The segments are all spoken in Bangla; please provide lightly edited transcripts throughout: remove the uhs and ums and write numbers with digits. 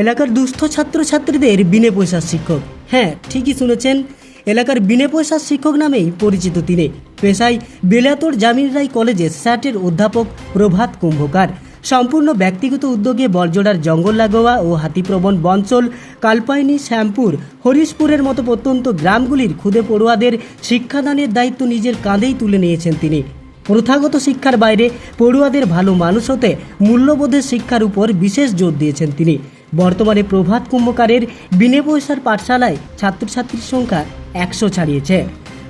এলাকার দুস্থ ছাত্রছাত্রীদের বিনে পয়সার শিক্ষক। হ্যাঁ, ঠিকই শুনেছেন, এলাকার বিনে পয়সার শিক্ষক নামেই পরিচিত তিনি। পেশায় বেলাতোর জামিন রায় কলেজে স্যাটের অধ্যাপক প্রভাত কুম্ভকার। সম্পূর্ণ ব্যক্তিগত উদ্যোগে বরজোড়ার জঙ্গল লাগোয়া ও হাতিপ্রবণ বঞ্চল, কালপাইনি, শ্যামপুর, হরিশপুরের মতো প্রত্যন্ত গ্রামগুলির ক্ষুদে পড়ুয়াদের শিক্ষাদানের দায়িত্ব নিজের কাঁধেই তুলে নিয়েছেন তিনি। প্রথাগত শিক্ষার বাইরে পড়ুয়াদের ভালো মানুষ হতে, মূল্যবোধের শিক্ষার উপর বিশেষ জোর দিয়েছেন তিনি। বর্তমানে প্রভাত কুম্ভকারের বিনে পয়সার পাঠশালায় ছাত্রছাত্রীর সংখ্যা 100 ছাড়িয়েছে।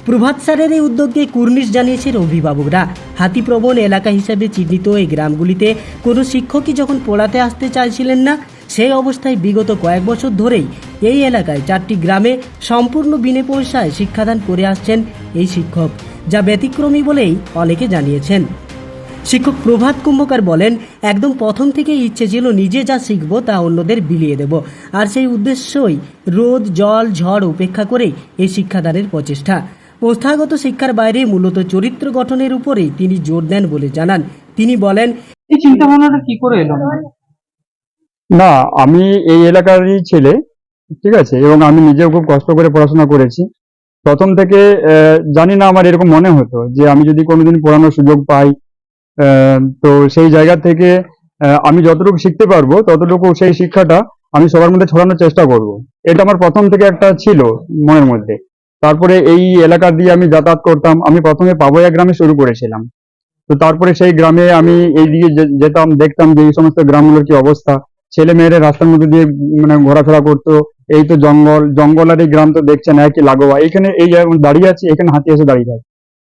প্রভাত স্যারের এই উদ্যোগকে কুর্নিশ জানিয়েছেন অভিভাবকরা। হাতিপ্রবণ এলাকা হিসেবে চিহ্নিত এই গ্রামগুলিতে কোনো শিক্ষকই যখন পড়াতে আসতে চাইছিলেন না, সেই অবস্থায় বিগত কয়েক বছর ধরেই এই এলাকায় 4টি গ্রামে সম্পূর্ণ বিনে পয়সায় শিক্ষাদান করে আসছেন এই শিক্ষক, যা ব্যতিক্রমী বলেই অনেকে জানিয়েছেন। শিক্ষক প্রভাত কুম্ভকার বলেন, একদম প্রথম থেকেই ইচ্ছে ছিল নিজে যা শিখব তা অন্যদের বিলিয়ে দেব, আর সেই উদ্দেশ্যই রোদ জল ঝড় উপেক্ষা করেই এই শিক্ষাদানের প্রচেষ্টা। প্রথাগত শিক্ষার বাইরে মূলত চরিত্র গঠনের উপরেই তিনি জোর দেন বলে জানান। তিনি বলেন, এই চিন্তা ভাবনাটা কি করে এলো? না, আমি এই এলাকারই ছেলে, ঠিক আছে, এবং আমি নিজেও খুব কষ্ট করে পড়াশোনা করেছি। প্রথম থেকে জানি না, আমার এরকম মনে হতো যে আমি যদি কোনোদিন পড়ানোর সুযোগ পাই, তো সেই জায়গা থেকে আমি যতটুকু শিখতে পারবো ততটুকু সেই শিক্ষাটা আমি সবার মধ্যে ছড়ানোর চেষ্টা করব। এটা আমার প্রথম থেকে একটা ছিল মনের মধ্যে। তারপরে এই এলাকা দিয়ে আমি যাতায়াত করতাম। আমি প্রথমে পাবয়া গ্রামে শুরু করেছিলাম, তো তারপরে সেই গ্রামে আমি এইদিকে যেতাম, দেখতাম যে এই সমস্ত গ্রামগুলোর কি অবস্থা। ছেলে মেয়েরা রাস্তার মধ্যে দিয়ে মানে ঘোরাফেরা করতো। এই তো জঙ্গল আর এই গ্রাম তো দেখছেন একই লাগোয়া। এইখানে এই দাঁড়িয়ে আছে, এখানে হাতি এসে দাঁড়িয়ে যায়,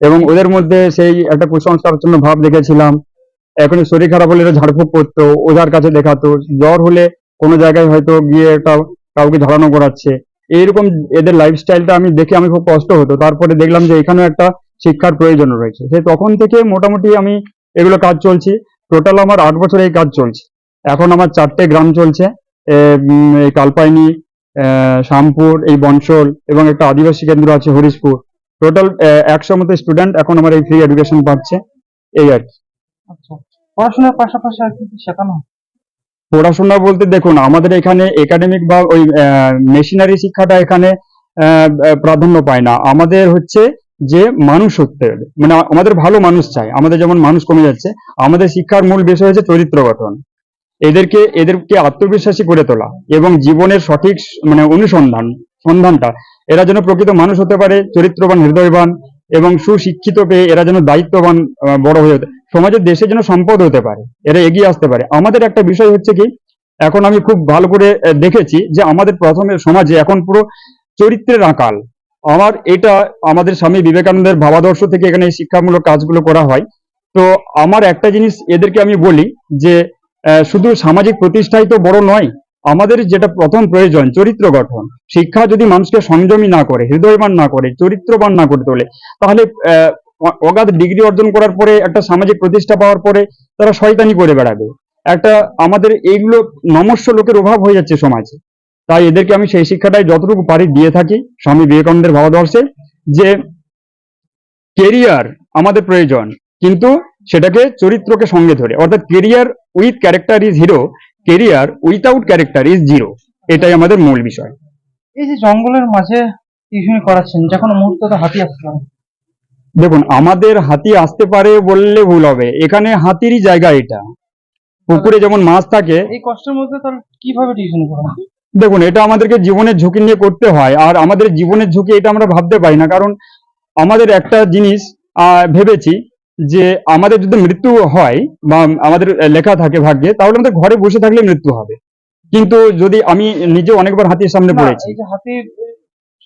এবং ওদের মধ্যে সেই একটা কুসংস্কারাচ্ছন্ন ভাব দেখেছিলাম। এখন শরীর খারাপ হলে এরা ঝাড়ফুঁক করতো, ওঝার কাছে দেখাতো। জ্বর হলে কোনো জায়গায় হয়তো গিয়ে একটা কাউকে ঝাড়ানো করাচ্ছে। এইরকম এদের লাইফস্টাইলটা আমি দেখে আমি খুব কষ্ট হতো। তারপরে দেখলাম যে এখানেও একটা শিক্ষার প্রয়োজন রয়েছে। সেই তখন থেকে মোটামুটি আমি এগুলো কাজ চলছি। টোটাল আমার 8 বছর এই কাজ চলছে। এখন আমার 4টে গ্রাম চলছে, এই কালপাইনি, শ্যামপুর, এই বনশল, এবং একটা আদিবাসী কেন্দ্র আছে হরিশপুর। টোটাল 100 মতো স্টুডেন্ট এখন আমার এই ফ্রি এডুকেশন পাচ্ছে, এই আর কি। আচ্ছা, পড়াশোনার পাশাপাশি আর কি কি শেখানো হয়? পড়াশোনা বলতে দেখুন, আমাদের এখানে একাডেমিক বা ওই মেশিনারি শিক্ষাটা এখানে প্রাধান্য পায় না। আমাদের হচ্ছে যে মানুষ হতে হবে, মানে আমাদের ভালো মানুষ চাই। আমাদের যেমন মানুষ কমে যাচ্ছে, আমাদের শিক্ষার মূল বিষয় হচ্ছে চরিত্র গঠন। এদেরকে আত্মবিশ্বাসী করে তোলা, এবং জীবনের সঠিক মানে সন্ধানটা এরা যেন প্রকৃত মানুষ হতে পারে, চরিত্রবান, হৃদয়বান এবং সুশিক্ষিত পেয়ে এরা যেন দায়িত্ববান বড় হয়ে সমাজের দেশে যেন সম্পদ হতে পারে, এরা এগিয়ে আসতে পারে। আমাদের একটা বিষয় হচ্ছে কি, এখন আমি খুব ভালো করে দেখেছি যে আমাদের প্রথমে সমাজে এখন পুরো চরিত্রের আকাল। এটা আমাদের স্বামী বিবেকানন্দের ভাবাদর্শ থেকে এখানে এই শিক্ষামূলক কাজগুলো করা হয়। তো আমার একটা জিনিস এদেরকে আমি বলি যে শুধু সামাজিক প্রতিষ্ঠাই তো বড় নয়, আমাদের যেটা প্রথম প্রয়োজন চরিত্র গঠন। শিক্ষা যদি মানুষকে সংযমী না করে, হৃদয়বান না করে, চরিত্রবান না করে তোলে, তাহলে অগাধ ডিগ্রি অর্জন করার পরে, একটা সামাজিক প্রতিষ্ঠা পাওয়ার পরে তারা শয়তানি করে বেড়াবে। আমাদের এইগুলো নমস্য লোকের অভাব হয়ে যাচ্ছে সমাজে। তাই এদেরকে আমি সেই শিক্ষাটাই যতটুকু পারি দিয়ে থাকি, স্বামী বিবেকানন্দের ভাবাদর্শে যে কেরিয়ার আমাদের প্রয়োজন, কিন্তু সেটাকে চরিত্রকে সঙ্গে ধরে, অর্থাৎ career with character is hero, career without character is zero. এটাই আমাদের মূল বিষয়। এই যে জঙ্গলের মাঝে টিউশনি করাচ্ছেন, যে কোনো মুহূর্তে তো হাতি আসতে পারে। দেখুন, আমাদের হাতি আসতে পারে বললে ভুল হবে, এখানে হাতিরই জায়গা এটা। পুকুরে যেমন মাছ থাকে। এই কষ্টের মধ্যে তাহলে কিভাবে টিউশনি করান? দেখুন, এটা আমাদেরকে জীবনের ঝুঁকি নিয়ে করতে হয়, আর আমাদের জীবনের ঝুঁকি এটা আমরা ভাবতে পারি না। কারণ আমাদের একটা জিনিস ভেবেছি যে আমাদের যদি মৃত্যু হয় বা আমাদের লেখা থাকে ভাগ্যে, তাহলে আমাদের ঘরে বসে থাকলে মৃত্যু হবে। কিন্তু যদি আমি নিজে অনেকবার হাতির সামনে পড়েছি। এই যে হাতির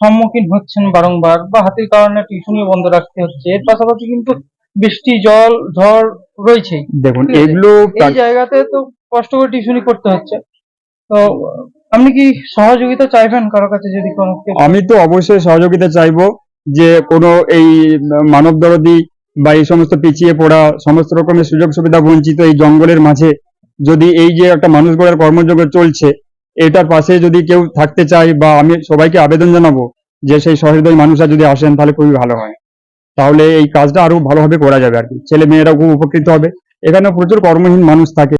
সম্মুখীন হচ্ছেন বারংবার, বা হাতির কারণে টিউশনি বন্ধ রাখতে হচ্ছে, এর পাশাপাশি কিন্তু বৃষ্টি জল ঝড় রয়েছে। দেখুন, এগুলো এই জায়গাতে তো কষ্ট করে টিউশনি করতে হচ্ছে। তো আপনি কি সহযোগিতা চাইবেন কারো কাছে? যদি কোনো আমি তো অবশ্যই সহযোগিতা চাইবো, যে কোনো এই মানব দরদি বা এই সমস্ত পিছিয়ে পড়া, সমস্ত রকমের সুযোগ সুবিধা বঞ্চিত এই জঙ্গলের মাঝে যদি এই যে একটা মানুষ গড়ার কর্মযজ্ঞ চলছে, এটার পাশে যদি কেউ থাকতে চায়, বা আমি সবাইকে আবেদন জানাবো যে সেই সহৃদয় মানুষরা যদি আসেন তাহলে খুবই ভালো হয়। তাহলে এই কাজটা আরো ভালোভাবে করা যাবে আর কি। ছেলে মেয়েরা খুব উপকৃত হবে। এখানে প্রচুর কর্মহীন মানুষ থাকে।